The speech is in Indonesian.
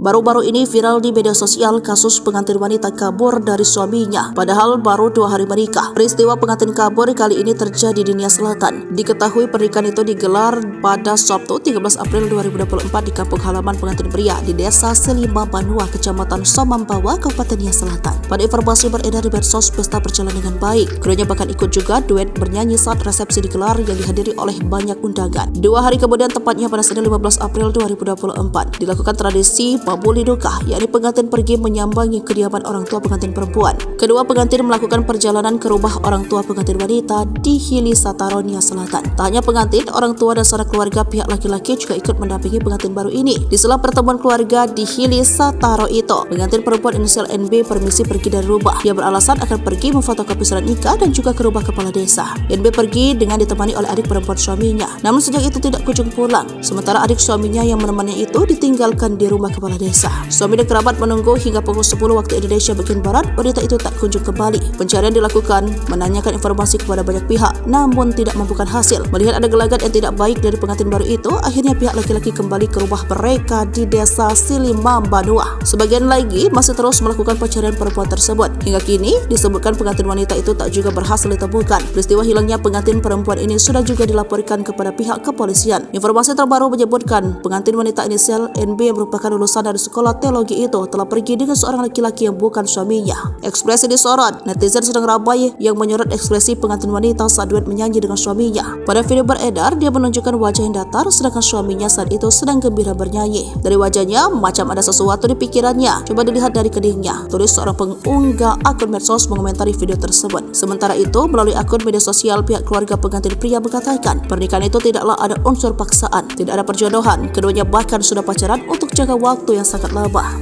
Baru-baru ini viral di media sosial kasus pengantin wanita kabur dari suaminya, padahal baru 2 hari menikah. Peristiwa pengantin kabur kali ini terjadi di Nia Selatan. Diketahui pernikahan itu digelar pada Sabtu 13 April 2024 di kampung halaman pengantin pria di Desa Selima Banua, Kecamatan Somampawa, Kabupaten Nia Selatan. Pada informasi beredar di medsos, pesta berjalan dengan baik. Keduanya bahkan ikut juga duet bernyanyi saat resepsi digelar yang dihadiri oleh banyak undangan. 2 hari kemudian, tepatnya pada Senin 15 April 2024, dilakukan tradisi Babuli Duka, yakni pengantin pergi menyambangi kediaman orang tua pengantin perempuan. Kedua pengantin melakukan perjalanan ke rumah orang tua pengantin wanita di Hili Sataro, Nia Selatan. Tak hanya pengantin, orang tua dan sanak keluarga pihak laki-laki juga ikut mendampingi pengantin baru ini. Di sela pertemuan keluarga di Hili Sataro itu, pengantin perempuan inisial NB permisi pergi dari rumah. Dia beralasan akan pergi memfotokopi surat nikah dan juga ke rumah kepala desa. NB pergi dengan ditemani oleh adik perempuan suaminya. Namun sejak itu tidak kunjung pulang. Sementara adik suaminya yang menemani itu ditinggalkan di rumah kepala desa. Suami dan kerabat menunggu hingga pukul 10 waktu Indonesia bagian barat, wanita itu tak kunjung kembali. Pencarian dilakukan, menanyakan informasi kepada banyak pihak, namun tidak membuahkan hasil. Melihat ada gelagat yang tidak baik dari pengantin baru itu, akhirnya pihak laki-laki kembali ke rumah mereka di Desa Selima Banua. Sebagian lagi masih terus melakukan pencarian perempuan tersebut. Hingga kini disebutkan pengantin wanita itu tak juga berhasil ditemukan. Peristiwa hilangnya pengantin perempuan ini sudah juga dilaporkan kepada pihak kepolisian. Informasi terbaru menyebutkan pengantin wanita inisial NB yang merupakan lulusan dari sekolah teologi itu telah pergi dengan seorang laki-laki yang bukan suaminya. Ekspresi disorot, netizen sedang ramai yang menyorot ekspresi pengantin wanita saat duet menyanyi dengan suaminya. Pada video beredar, dia menunjukkan wajah yang datar sedangkan suaminya saat itu sedang gembira bernyanyi. Dari wajahnya macam ada sesuatu di pikirannya. Coba dilihat dari kedingnya, tulis seorang pengunggah akun medsos mengomentari video tersebut. Sementara itu, melalui akun media sosial, pihak keluarga pengantin pria mengatakan pernikahan itu tidaklah ada unsur paksaan, tidak ada perjodohan. Keduanya bahkan sudah pacaran untuk jangka waktu yang sangat lama.